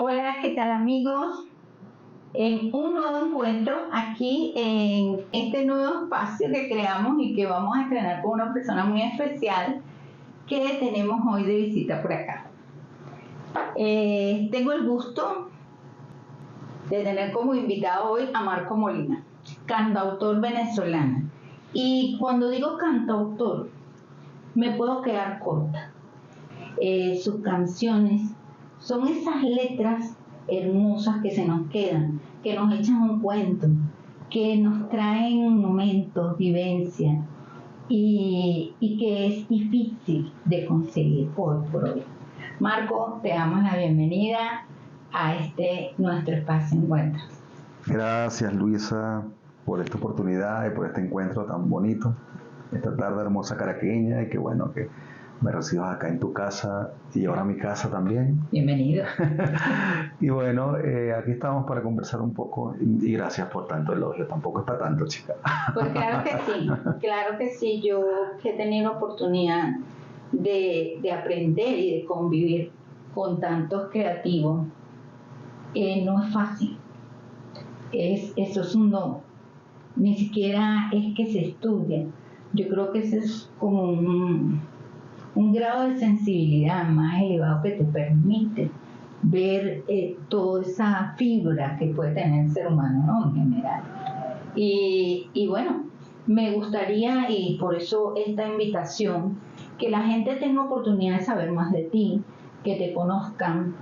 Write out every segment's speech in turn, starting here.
Hola, ¿qué tal amigos? En un nuevo encuentro aquí en este nuevo espacio que creamos y que vamos a estrenar con una persona muy especial que tenemos hoy de visita por acá. Tengo el gusto de tener como invitado hoy a Marco Molina, cantautor venezolano. Y cuando digo cantautor, me puedo quedar corta. Sus canciones son esas letras hermosas que se nos quedan, que nos echan un cuento, que nos traen momentos, vivencias y que es difícil de conseguir por hoy. Marco, te damos la bienvenida a nuestro espacio Encuentros. Gracias, Luisa, por esta oportunidad y por este encuentro tan bonito, esta tarde hermosa caraqueña, y qué bueno que me recibas acá en tu casa y ahora a mi casa también. Bienvenido. Y bueno, aquí estamos para conversar un poco y gracias por tanto elogio, tampoco es para tanto, chica. Pues claro que sí, yo que he tenido la oportunidad de aprender y de convivir con tantos creativos, no es fácil. Eso es un don. Ni siquiera es que se estudia. Yo creo que ese es como un grado de sensibilidad más elevado que te permite ver toda esa fibra que puede tener el ser humano, ¿no? En general. Y bueno, me gustaría, y por eso esta invitación, que la gente tenga oportunidad de saber más de ti, que te conozcan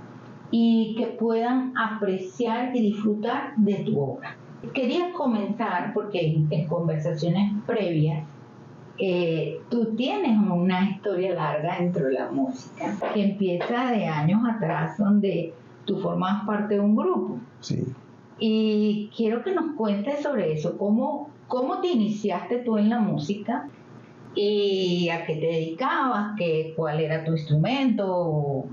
y que puedan apreciar y disfrutar de tu obra. Quería comenzar, porque en conversaciones previas, tú tienes una historia larga dentro de la música, que empieza de años atrás, donde tú formabas parte de un grupo. Sí. Y quiero que nos cuentes sobre eso, cómo te iniciaste tú en la música y a qué te dedicabas, cuál era tu instrumento,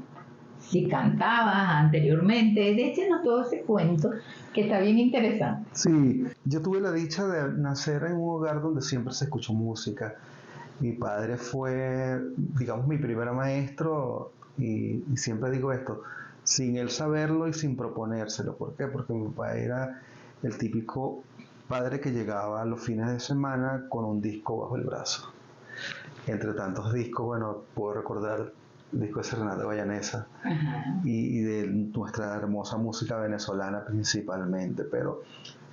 si cantabas anteriormente. Échanos todo ese cuento que está bien interesante. Sí, yo tuve la dicha de nacer en un hogar donde siempre se escuchó música. Mi padre fue, digamos, mi primer maestro y siempre digo esto, sin él saberlo y sin proponérselo. ¿Por qué? Porque mi papá era el típico padre que llegaba a los fines de semana con un disco bajo el brazo. Entre tantos discos, bueno, puedo recordar el disco de Serenata Guayanesa y de nuestra hermosa música venezolana principalmente, pero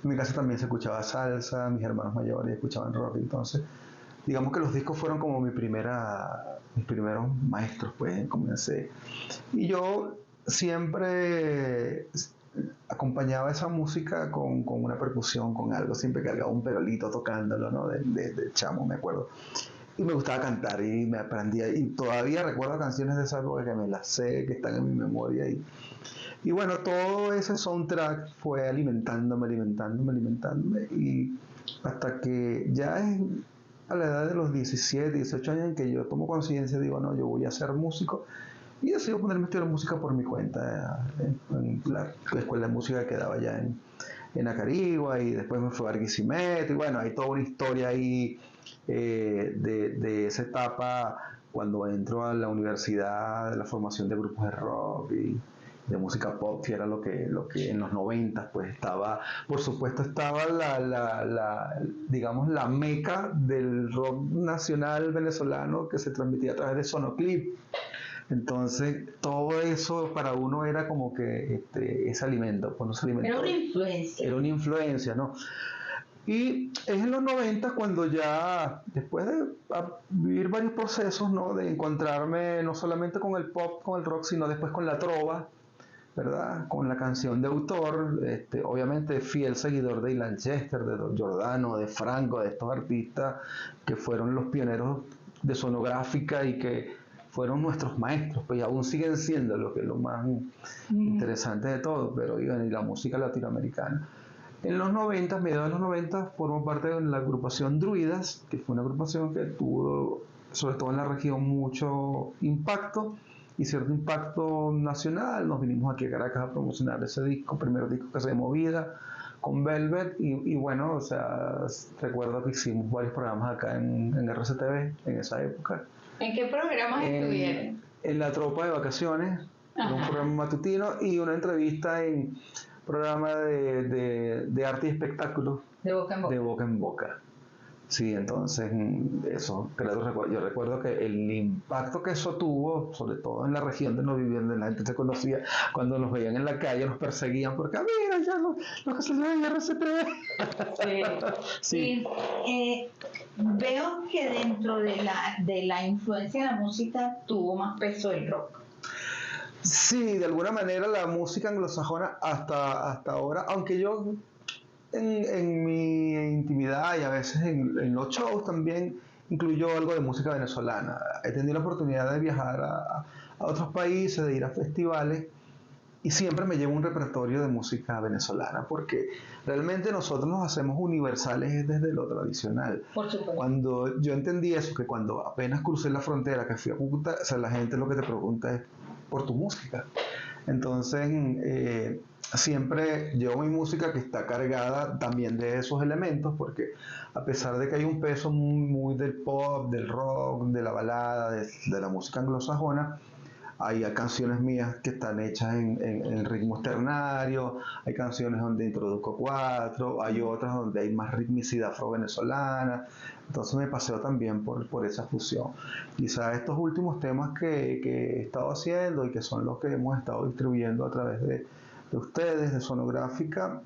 en mi casa también se escuchaba salsa, mis hermanos mayores escuchaban rock, entonces digamos que los discos fueron como mis primeros maestros, pues comencé. Y yo siempre acompañaba esa música con una percusión, con algo, siempre cargaba un perolito tocándolo, ¿no? De chamo, me acuerdo. Y me gustaba cantar y me aprendía, y todavía recuerdo canciones de esa época que me las sé, que están en mi memoria. Y bueno, todo ese soundtrack fue alimentándome, y hasta que ya es a la edad de los 17, 18 años en que yo tomo conciencia, digo, no, yo voy a ser músico, y decido ponerme a estudiar música por mi cuenta, en la escuela de música que daba ya en Acarigua, y después me fui a Barquisimeto, y bueno, hay toda una historia ahí de esa etapa cuando entro a la universidad, de la formación de grupos de rock y de música pop, que era lo que en los 90 pues estaba, por supuesto estaba digamos, la meca del rock nacional venezolano que se transmitía a través de Sonoclip. Entonces, todo eso para uno era como que ese alimento, pues no se alimentó. Era una influencia. Era una influencia, ¿no? Y es en los 90 cuando ya, después de vivir varios procesos, ¿no? De encontrarme no solamente con el pop, con el rock, sino después con la trova, ¿verdad? Con la canción de autor, obviamente fiel seguidor de Ilan Chester, de Don Giordano, de Franco, de estos artistas que fueron los pioneros de sonográfica y que fueron nuestros maestros, pues aún siguen siendo, lo que es lo más interesante de todo, pero y la música latinoamericana. En los 90, mediados de los 90, formó parte de la agrupación Druidas, que fue una agrupación que tuvo, sobre todo en la región, mucho impacto y cierto impacto nacional. Nos vinimos aquí a Caracas a promocionar ese disco, primer disco que se llamó Vida, con Velvet, y bueno, o sea, recuerdo que hicimos varios programas acá en RCTV en esa época. ¿En qué programas estuvieron? En La Tropa de Vacaciones, Era un programa matutino y una entrevista en programa de arte y espectáculos De boca en boca. de boca en boca. Sí, entonces eso, yo recuerdo que el impacto que eso tuvo, sobre todo en la región de no viviendo, la gente se conocía, cuando nos veían en la calle nos perseguían porque, mira, ya los que salieron en RCTV. Sí. Y, veo que dentro de la influencia de la música tuvo más peso el rock. Sí, de alguna manera la música anglosajona hasta ahora, aunque yo en mi intimidad y a veces en los shows también incluyo algo de música venezolana. He tenido la oportunidad de viajar a otros países, de ir a festivales y siempre me llevo un repertorio de música venezolana porque realmente nosotros nos hacemos universales desde lo tradicional. Por supuesto. Cuando yo entendí eso, que cuando apenas crucé la frontera, que fui a Cúcuta, o sea, la gente lo que te pregunta es por tu música. Entonces, siempre llevo mi música que está cargada también de esos elementos, porque a pesar de que hay un peso muy del pop, del rock, de la balada, de la música anglosajona, hay canciones mías que están hechas en ritmos ternarios, hay canciones donde introduzco cuatro, hay otras donde hay más ritmicidad afro-venezolana, entonces me paseo también por esa fusión. Quizá estos últimos temas que he estado haciendo y que son los que hemos estado distribuyendo a través de ustedes, de Sonográfica,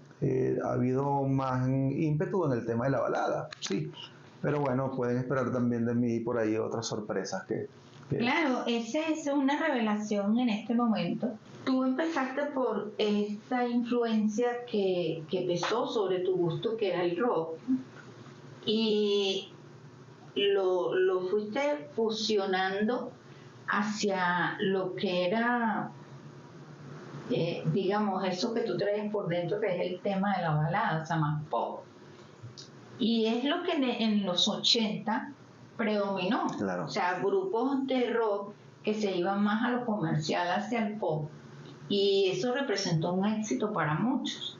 ha habido más ímpetu en el tema de la balada, sí, pero bueno, pueden esperar también de mí por ahí otras sorpresas que... Claro, esa es una revelación en este momento. Tú empezaste por esta influencia que pesó sobre tu gusto, que era el rock, y lo fuiste fusionando hacia lo que era, digamos, eso que tú traes por dentro, que es el tema de la balada, o sea, más pop. Y es lo que en los 80 predominó. Claro. O sea, grupos de rock que se iban más a lo comercial, hacia el pop. Y eso representó un éxito para muchos.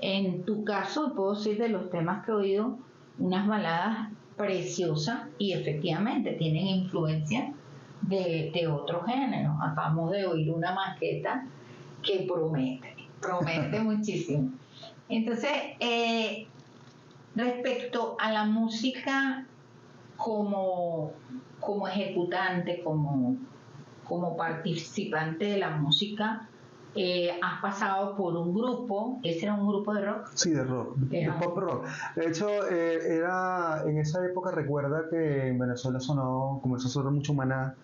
En tu caso, puedo decir de los temas que he oído, unas baladas preciosas y efectivamente tienen influencia de otro género. Acabamos de oír una maqueta que promete muchísimo. Entonces, respecto a la música como ejecutante, como participante de la música, has pasado por un grupo. ¿Ese era un grupo de rock? Sí, de rock, de pop rock. De hecho, era en esa época, recuerda que en Venezuela comenzó a sonar mucho Maná.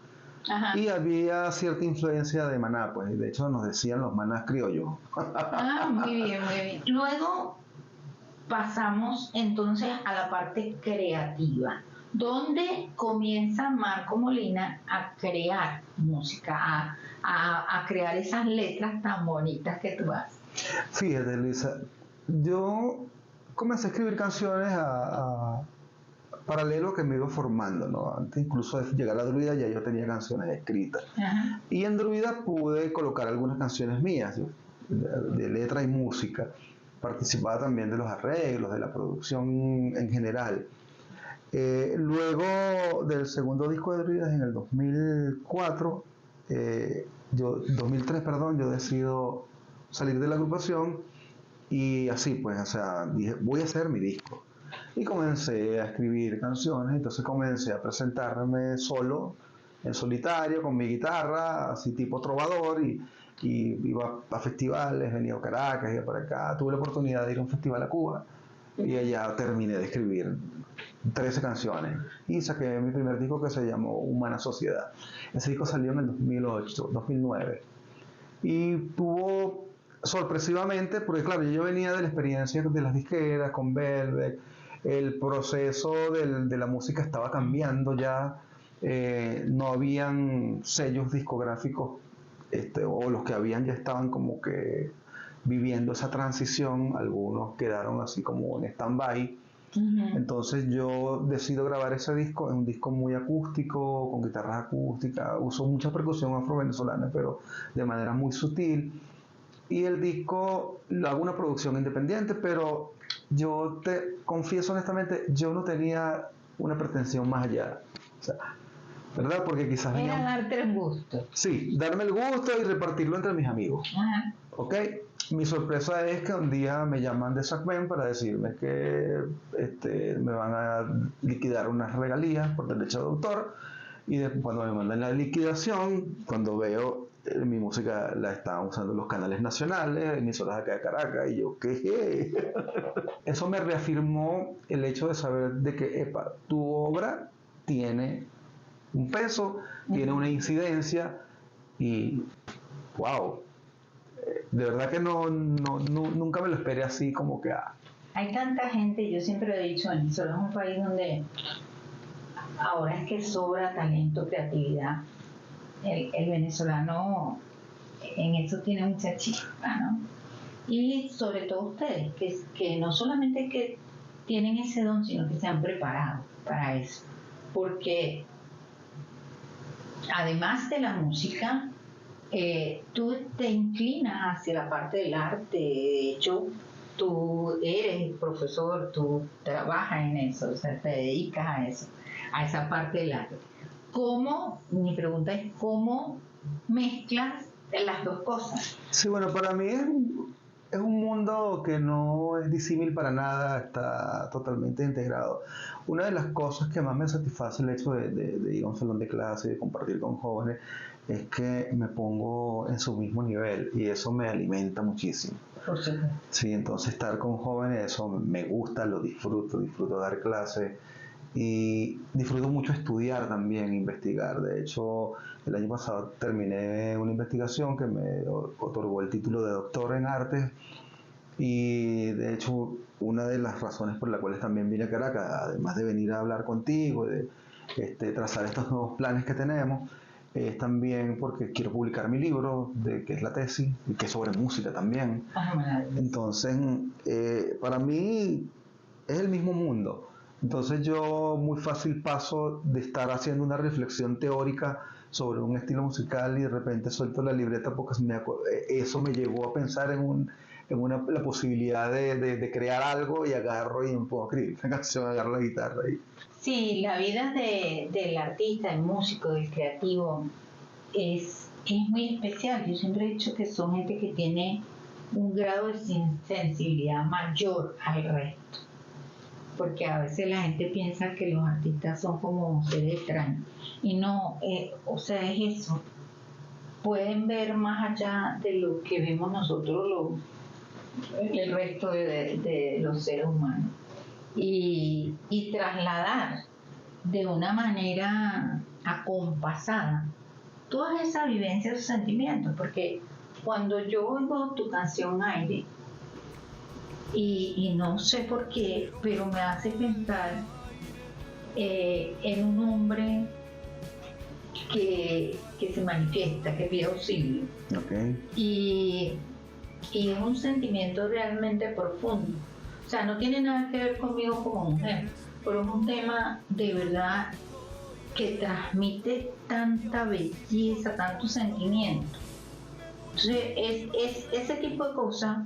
Ajá. Y había cierta influencia de Maná, pues de hecho nos decían los manás criollos. Muy bien, muy bien. Luego pasamos entonces a la parte creativa, donde comienza Marco Molina a crear música, a crear esas letras tan bonitas que tú haces. Fíjate, Luisa, yo comencé a escribir canciones paralelo que me iba formando, ¿no? Antes incluso de llegar a Druida ya yo tenía canciones escritas. Ajá. Y en Druida pude colocar algunas canciones mías, de letra y música. Participaba también de los arreglos, de la producción en general. Luego del segundo disco de Druidas en el 2004, 2003, perdón, yo decido salir de la agrupación y así pues, o sea, dije, voy a hacer mi disco. Y comencé a escribir canciones, entonces comencé a presentarme solo, en solitario, con mi guitarra, así tipo trovador, y iba a festivales, venía a Caracas, iba para acá, tuve la oportunidad de ir a un festival a Cuba, y allá terminé de escribir 13 canciones, y saqué mi primer disco que se llamó Humana Sociedad. Ese disco salió en el 2009, y tuvo sorpresivamente, porque claro, yo venía de la experiencia de las disqueras, con Velvet, el proceso de la música estaba cambiando ya, no habían sellos discográficos, o los que habían ya estaban como que viviendo esa transición, algunos quedaron así como en stand-by. Entonces yo decido grabar ese disco, es un disco muy acústico, con guitarras acústicas, uso mucha percusión afro-venezolana, pero de manera muy sutil. Y el disco lo hago una producción independiente, pero yo te confieso honestamente, yo no tenía una pretensión más allá. O sea, ¿verdad? Porque quizás Era venía... darte el gusto. Sí, darme el gusto y repartirlo entre mis amigos. Ajá. ¿Ok? Mi sorpresa es que un día me llaman de SACMEN para decirme que me van a liquidar unas regalías por derecho de autor. Y cuando me mandan la liquidación, cuando veo mi música la estaban usando los canales nacionales, emisoras acá de Caracas, y yo, ¿qué? Eso me reafirmó el hecho de saber de que, epa, tu obra tiene un peso, tiene una incidencia, y wow, de verdad que nunca me lo esperé así como que... Hay tanta gente, yo siempre he dicho, Venezuela es un país donde ahora es que sobra talento, creatividad. El venezolano en eso tiene mucha chispa, ¿no? Y sobre todo ustedes, que no solamente que tienen ese don, sino que se han preparado para eso. Porque además de la música, tú te inclinas hacia la parte del arte. De hecho, tú eres profesor, tú trabajas en eso, o sea, te dedicas a eso, a esa parte del arte. Mi pregunta es, ¿cómo mezclas las dos cosas? Sí, bueno, para mí es un mundo que no es disímil para nada, está totalmente integrado. Una de las cosas que más me satisface el hecho de ir a un salón de clase y de compartir con jóvenes es que me pongo en su mismo nivel y eso me alimenta muchísimo. Por supuesto. Sí, entonces estar con jóvenes, eso me gusta, lo disfruto dar clases y disfruto mucho estudiar también, investigar. De hecho, el año pasado terminé una investigación que me otorgó el título de doctor en artes y de hecho una de las razones por las cuales también vine a Caracas, además de venir a hablar contigo, de trazar estos nuevos planes que tenemos, es también porque quiero publicar mi libro, que es la tesis, y que es sobre música también. Entonces, para mí es el mismo mundo. Entonces yo muy fácil paso de estar haciendo una reflexión teórica sobre un estilo musical y de repente suelto la libreta porque eso me llevó a pensar la posibilidad de crear algo y agarro y me pongo a escribir una canción, agarro la guitarra y... Sí, la vida del artista, del músico, del creativo es muy especial. Yo siempre he dicho que son gente que tiene un grado de sensibilidad mayor al resto, porque a veces la gente piensa que los artistas son como seres extraños y no, o sea, es eso, pueden ver más allá de lo que vemos nosotros el resto de los seres humanos y trasladar de una manera acompasada todas esas vivencias, esos sentimientos, porque cuando yo oigo tu canción Aire, y no sé por qué, pero me hace pensar en un hombre que se manifiesta, que pide auxilio. Okay. Y es un sentimiento realmente profundo. O sea, no tiene nada que ver conmigo como mujer, pero es un tema de verdad que transmite tanta belleza, tanto sentimiento. Entonces, ese tipo de cosas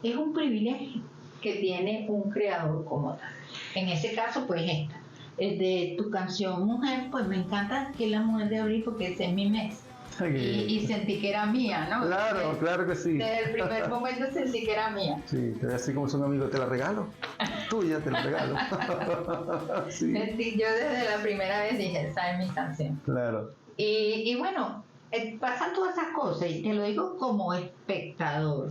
es un privilegio que tiene un creador como tal. En ese caso, pues esta. De tu canción Mujer, pues me encanta que es la mujer de abril porque ese es mi mes. Y sentí que era mía, ¿no? Claro que sí. Desde el primer momento sentí que era mía. Sí, así como es un amigo, te la regalo. Tuya, te la regalo. Sí. Yo desde la primera vez dije, esa es mi canción. Claro. Y bueno, pasan todas esas cosas y te lo digo como espectador.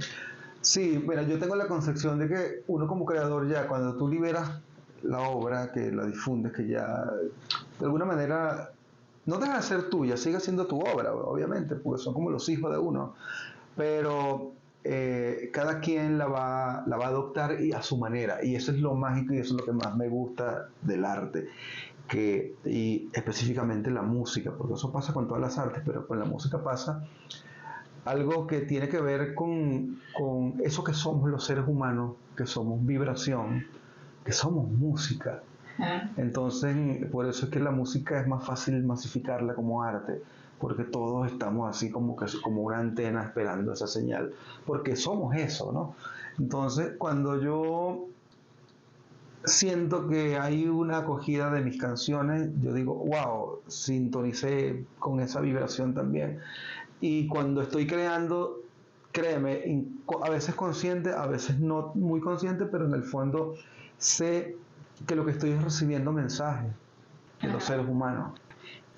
Sí, mira, yo tengo la concepción de que uno como creador ya, cuando tú liberas la obra, que la difundes, que ya de alguna manera no deja de ser tuya, sigue siendo tu obra, obviamente, porque son como los hijos de uno, pero cada quien la va a adoptar y a su manera, y eso es lo mágico y eso es lo que más me gusta del arte, y específicamente la música, porque eso pasa con todas las artes, pero con la música pasa algo que tiene que ver con eso que somos los seres humanos, que somos vibración, que somos música. Entonces, por eso es que la música es más fácil masificarla como arte, porque todos estamos así como una antena esperando esa señal, porque somos eso, ¿no? Entonces, cuando yo siento que hay una acogida de mis canciones, yo digo, wow, sintonicé con esa vibración también. Y cuando estoy creando, créeme, a veces consciente, a veces no muy consciente, pero en el fondo sé que lo que estoy es recibiendo mensajes de los seres humanos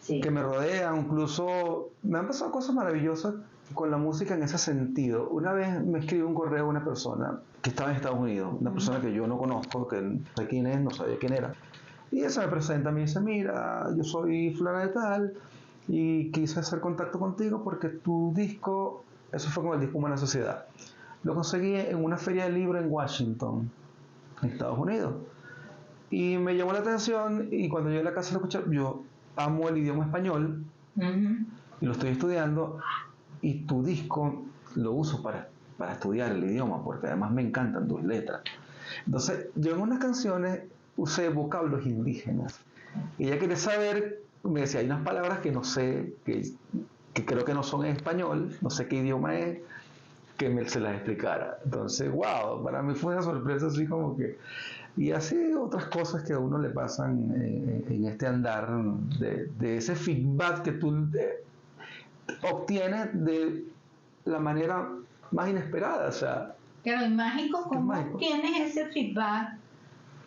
Sí. que me rodean. Incluso me han pasado cosas maravillosas con la música en ese sentido. Una vez me escribió un correo una persona que estaba en Estados Unidos, una persona que yo no conozco, que no sé quién es, no sabía quién era. Y ella se me presenta, me dice, mira, yo soy fulana de tal y quise hacer contacto contigo porque tu disco, eso fue con el disco Humana Sociedad, lo conseguí en una feria de libro en Washington, en Estados Unidos. Y me llamó la atención y cuando llegué a la casa lo escuché, yo amo el idioma español y lo estoy estudiando y tu disco lo uso para estudiar el idioma porque además me encantan tus letras. Entonces yo en unas canciones usé vocablos indígenas y ella quería saber, me decía, hay unas palabras que no sé, que creo que no son en español, no sé qué idioma es, que se las explicara. Entonces, wow, para mí fue una sorpresa así como que... Y así otras cosas que a uno le pasan en este andar de ese feedback que tú obtienes de la manera más inesperada. O sea, Pero es mágico cómo mágico. tienes ese feedback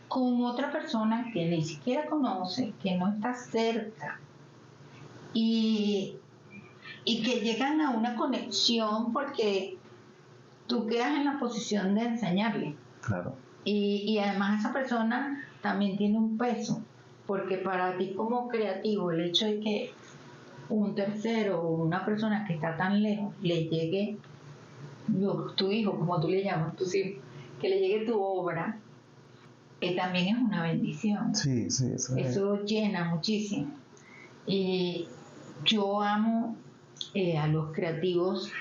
con otra persona que ni siquiera conoce, que no está cerca y que llegan a una conexión porque tú quedas en la posición de enseñarle. Claro. Y además esa persona también tiene un peso, porque para ti como creativo el hecho de que un tercero o una persona que está tan lejos le llegue tu hijo, como tú le llamas, tus hijos, que le llegue tu obra, también es una bendición. Sí, sí, eso llena muchísimo. Y yo amo a los creativos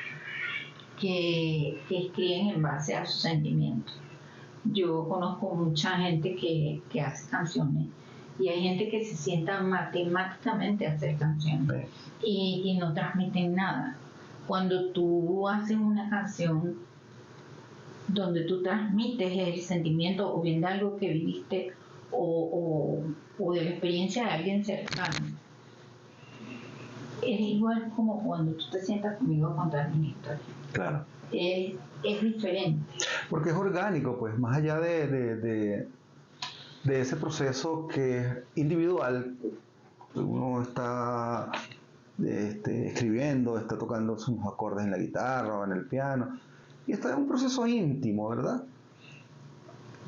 que escriben en base a sus sentimientos. Yo conozco mucha gente que hace canciones y hay gente que se sienta matemáticamente a hacer canciones y no transmiten nada. Cuando tú haces una canción donde tú transmites el sentimiento o bien de algo que viviste o de la experiencia de alguien cercano, es igual como cuando tú te sientas conmigo a contar una historia. Claro. Es diferente. Porque es orgánico, pues, más allá de ese proceso que es individual, uno está escribiendo, está tocando sus acordes en la guitarra o en el piano, y está en un proceso íntimo, ¿verdad?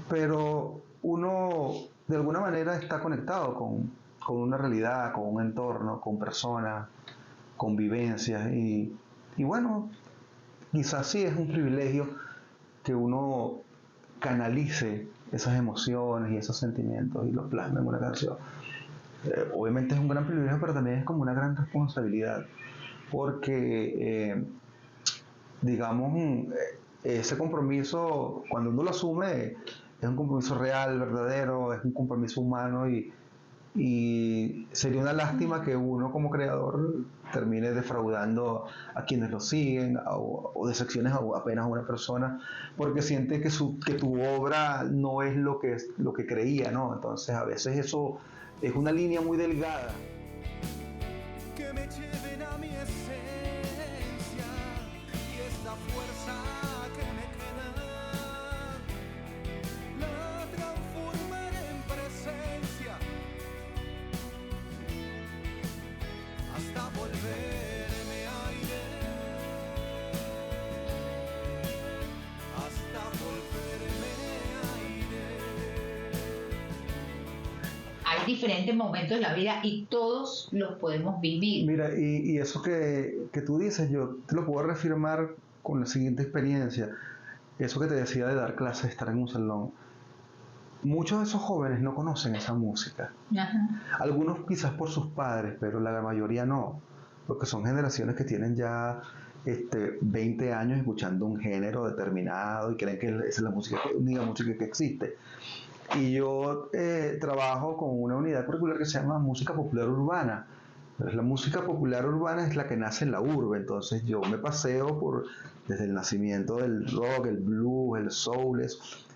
Pero uno de alguna manera está conectado con una realidad, con un entorno, con personas, con vivencias, y bueno, quizás sí es un privilegio que uno canalice esas emociones y esos sentimientos y los plasme en una canción. Obviamente es un gran privilegio, pero también es como una gran responsabilidad, porque, digamos, ese compromiso, cuando uno lo asume, es un compromiso real, verdadero, es un compromiso humano y sería una lástima que uno como creador termine defraudando a quienes lo siguen o decepciones apenas a una persona porque siente que tu obra no es lo que creía, ¿no? Entonces a veces eso es una línea muy delgada. Que me lleven a mi esencia y esa fuerza que me queda la transformaré en presencia hasta volverme aire, hasta volverme aire. Hay diferentes momentos de la vida y todos los podemos vivir. Mira, y eso que tú dices, yo te lo puedo reafirmar con la siguiente experiencia. Eso que te decía de dar clases, estar en un salón. Muchos de esos jóvenes no conocen esa música. Ajá. Algunos quizás por sus padres, pero la mayoría no. Porque son generaciones que tienen ya 20 años escuchando un género determinado y creen que esa es la única música que existe. Y yo trabajo con una unidad curricular que se llama Música Popular Urbana. Pero la música popular urbana es la que nace en la urbe, entonces yo me paseo desde el nacimiento del rock, el blues, el soul,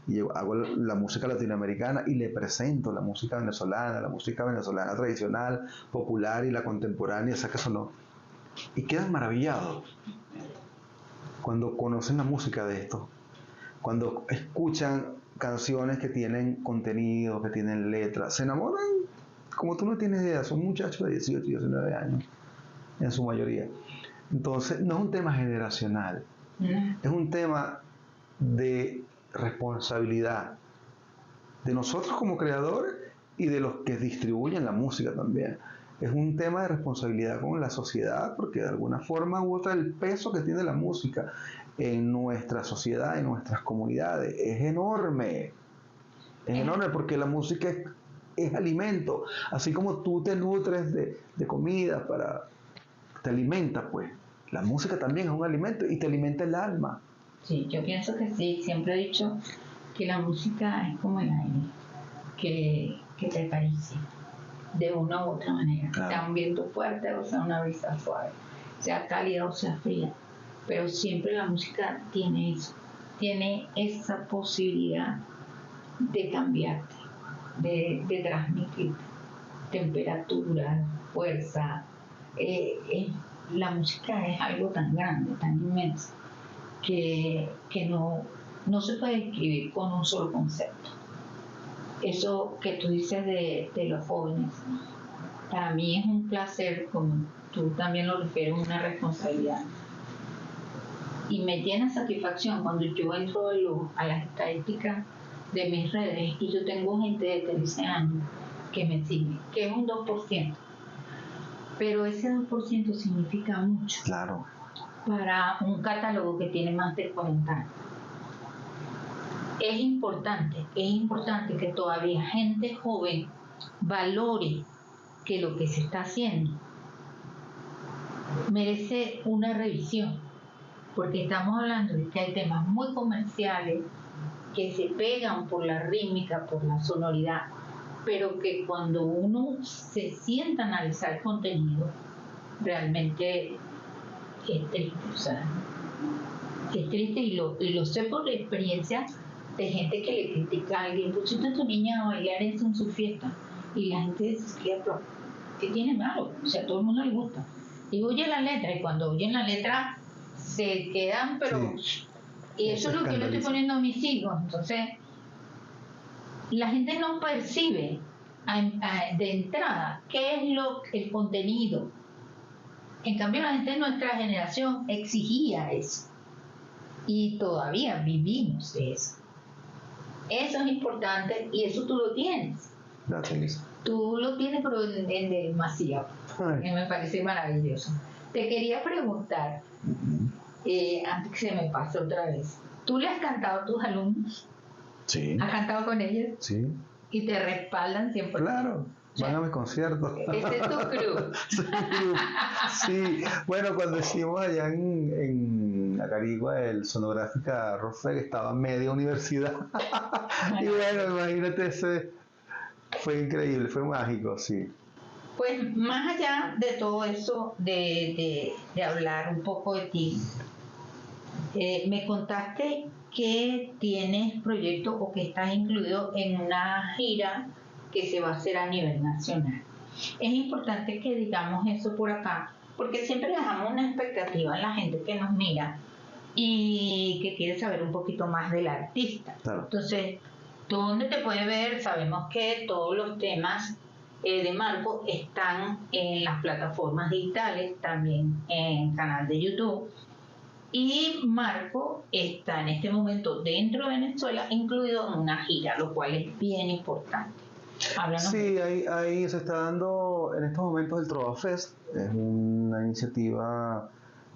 y yo hago la música latinoamericana y le presento la música venezolana tradicional, popular y la contemporánea, esa que sonó. Y quedan maravillados cuando conocen la música de esto, cuando escuchan canciones que tienen contenido, que tienen letras, se enamoran como tú no tienes idea, son muchachos de 18 y 19 años, en su mayoría. Entonces, no es un tema generacional, es un tema de responsabilidad de nosotros como creadores y de los que distribuyen la música también. Es un tema de responsabilidad con la sociedad, porque de alguna forma u otra el peso que tiene la música en nuestra sociedad, en nuestras comunidades, es enorme. Es enorme porque la música es alimento. Así como tú te nutres de comida, te alimenta, pues. La música también es un alimento y te alimenta el alma. Sí, yo pienso que sí. Siempre he dicho que la música es como el aire, que te acaricia de una u otra manera. Claro. Sea un viento fuerte o sea una brisa suave, sea cálida o sea fría. Pero siempre la música tiene eso, tiene esa posibilidad de cambiarte, de transmitir temperatura, fuerza. La música es algo tan grande, tan inmenso, que no se puede describir con un solo concepto. Eso que tú dices de los jóvenes, para mí es un placer, como tú también lo refieres, una responsabilidad. Y me llena satisfacción cuando yo entro a las estadísticas de mis redes y yo tengo gente de 13 años que me sigue, que es un 2%. Pero ese 2% significa mucho. Claro. Para un catálogo que tiene más de 40 años. Es importante que todavía gente joven valore que lo que se está haciendo merece una revisión, porque estamos hablando de que hay temas muy comerciales que se pegan por la rítmica, por la sonoridad, pero que cuando uno se sienta a analizar el contenido, realmente es triste, o sea, es triste y lo sé por la experiencia de gente que le critica a alguien, pusiste a tu niña a bailar eso en su fiesta, y la gente dice, ¿qué tiene malo? O sea, a todo el mundo le gusta. Y oye la letra, y cuando oyen la letra se quedan, pero... Sí. Y eso es lo que yo le estoy poniendo a mis hijos. Entonces, la gente no percibe de entrada qué es el contenido. En cambio, la gente de nuestra generación exigía eso. Y todavía vivimos de eso. Eso es importante y eso tú lo tienes. Gracias. Tú lo tienes, pero en demasiado. Me parece maravilloso. Te quería preguntar, antes que se me pase otra vez, ¿tú le has cantado a tus alumnos? Sí. ¿Has cantado con ellos? Sí. ¿Y te respaldan siempre? Claro. Van a mis conciertos. Ese es tu crew. Sí, bueno, cuando hicimos allá en Acarigua el Sonográfica Rock, estaba media universidad. Y bueno, imagínate, ese fue increíble, fue mágico, sí. Pues más allá de todo eso, de hablar un poco de ti, me contaste que tienes proyectos o que estás incluido en una gira que se va a hacer a nivel nacional. Es importante que digamos eso por acá, porque siempre dejamos una expectativa en la gente que nos mira y que quiere saber un poquito más del artista. Claro. Entonces, ¿tú dónde te puedes ver? Sabemos que todos los temas de Marco están en las plataformas digitales, también en el canal de YouTube. Y Marco está en este momento dentro de Venezuela, incluido en una gira, lo cual es bien importante. Háblanos. Sí, ahí se está dando en estos momentos el Trova Fest, es una iniciativa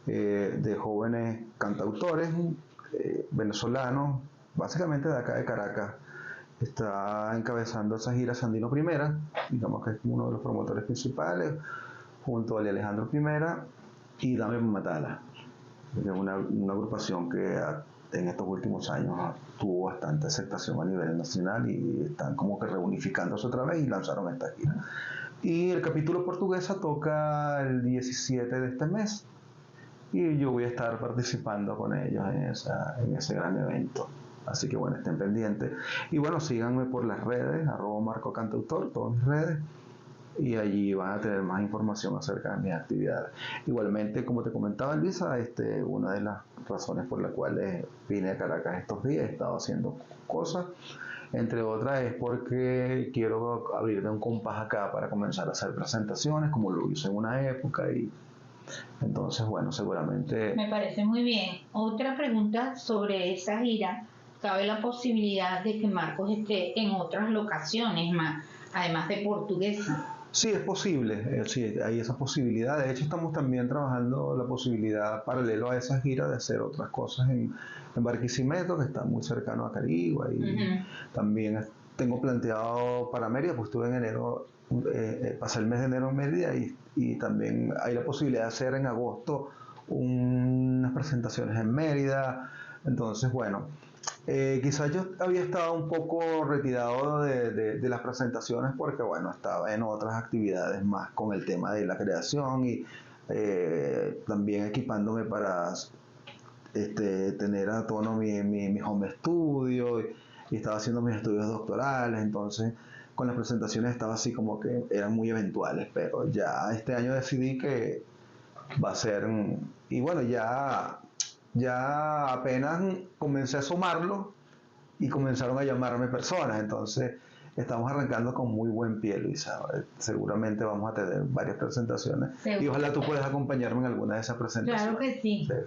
de jóvenes cantautores venezolanos, básicamente de acá de Caracas. Está encabezando esa gira Sandino Primera, digamos que es uno de los promotores principales, junto a Alejandro Primera y Dame Matala, que es una agrupación que en estos últimos años tuvo bastante aceptación a nivel nacional y están como que reunificándose otra vez y lanzaron esta gira. Y el capítulo portuguesa toca el 17 de este mes. Y yo voy a estar participando con ellos en ese gran evento. Así que bueno, estén pendientes. Y bueno, síganme por las redes, @MarcoCantautor, todas mis redes. Y allí van a tener más información acerca de mis actividades. Igualmente, como te comentaba Luisa, una de las razones por las cuales vine a Caracas estos días, he estado haciendo cosas, entre otras es porque quiero abrirme un compás acá para comenzar a hacer presentaciones, como lo hice en una época, y entonces, bueno, seguramente... Me parece muy bien. Otra pregunta sobre esa gira. ¿Cabe la posibilidad de que Marcos esté en otras locaciones más, además de Portuguesa? Sí, es posible, sí, hay esa posibilidad. De hecho, estamos también trabajando la posibilidad, paralelo a esa gira, de hacer otras cosas en Barquisimeto, que está muy cercano a Carigua. Y también tengo planteado para Mérida, pues estuve en enero, pasé el mes de enero en Mérida, y también hay la posibilidad de hacer en agosto unas presentaciones en Mérida. Entonces, bueno, quizás yo había estado un poco retirado de las presentaciones porque, bueno, estaba en otras actividades más con el tema de la creación y también equipándome para tener a tono mi home studio, y estaba haciendo mis estudios doctorales. Entonces, con las presentaciones estaba así como que eran muy eventuales, pero ya este año decidí que va a ser, y bueno, ya apenas comencé a sumarlo y comenzaron a llamarme personas. Entonces estamos arrancando con muy buen pie, Luisa. Seguramente vamos a tener varias presentaciones. Seguro. Y ojalá tú puedas acompañarme en alguna de esas presentaciones.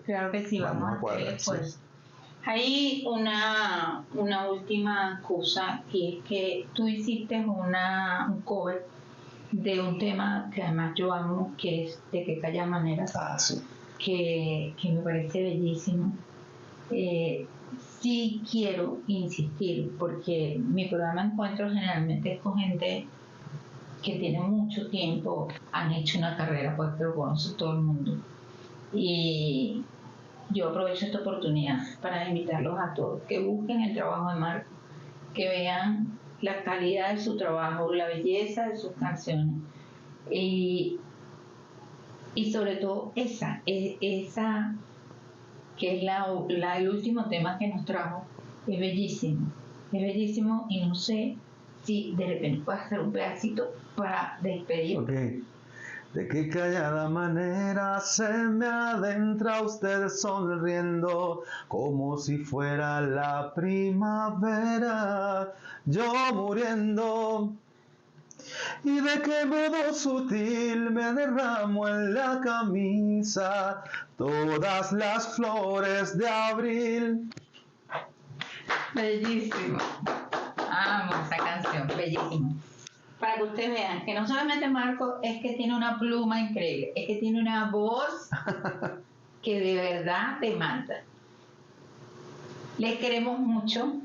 Claro que sí, vamos a hacer el esfuerzo. Hay una última cosa, y es que tú hiciste un cover de un tema que además yo amo, que es De qué calla manera. Sí. Que me parece bellísimo. Sí quiero insistir, porque mi programa Encuentros generalmente es con gente que tiene mucho tiempo, han hecho una carrera, pues que lo conoce todo el mundo. Y yo aprovecho esta oportunidad para invitarlos a todos que busquen el trabajo de Marco, que vean la calidad de su trabajo, la belleza de sus canciones, y sobre todo esa que es el último tema que nos trajo. Es bellísimo, y no sé si de repente puedes hacer un pedacito para despedir. Okay. De qué callada manera se me adentra usted sonriendo, como si fuera la primavera, yo muriendo. Y de qué modo sutil me derramo en la camisa todas las flores de abril. Bellísimo. Amo esa canción, bellísimo. Para que ustedes vean que no solamente Marco es que tiene una pluma increíble, es que tiene una voz que de verdad te mata. Les queremos mucho.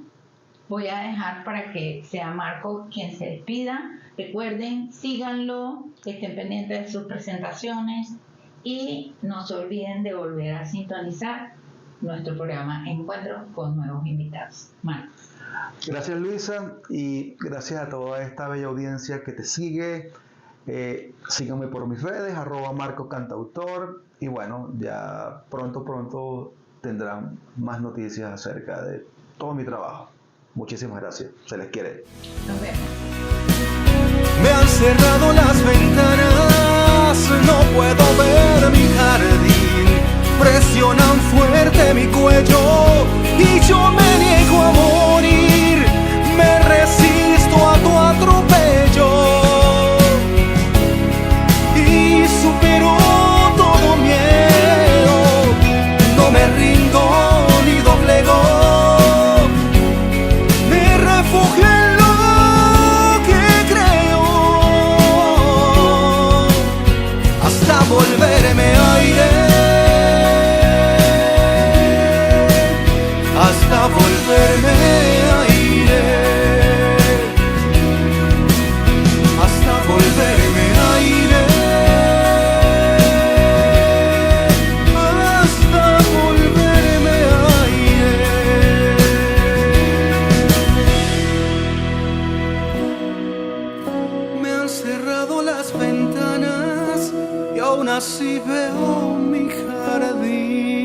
Voy a dejar para que sea Marco quien se despida. Recuerden, síganlo, estén pendientes de sus presentaciones y no se olviden de volver a sintonizar nuestro programa Encuentros con nuevos invitados. Marco. Gracias, Luisa, y gracias a toda esta bella audiencia que te sigue. Síganme por mis redes, @MarcoCantautor, y bueno, ya pronto tendrán más noticias acerca de todo mi trabajo. Muchísimas gracias, se les quiere. Nos vemos. Me han cerrado las ventanas, no puedo ver mi jardín. Presionan fuerte mi cuello y yo me niego a morir. Me resisto a tu atropello y supero todo miedo. No me rindo ni doblego. Me refugio en lo que creo hasta volverme aire. Hasta volverme aire, hasta volverme aire, hasta volverme aire. Me han cerrado las aún así veo mi jardín.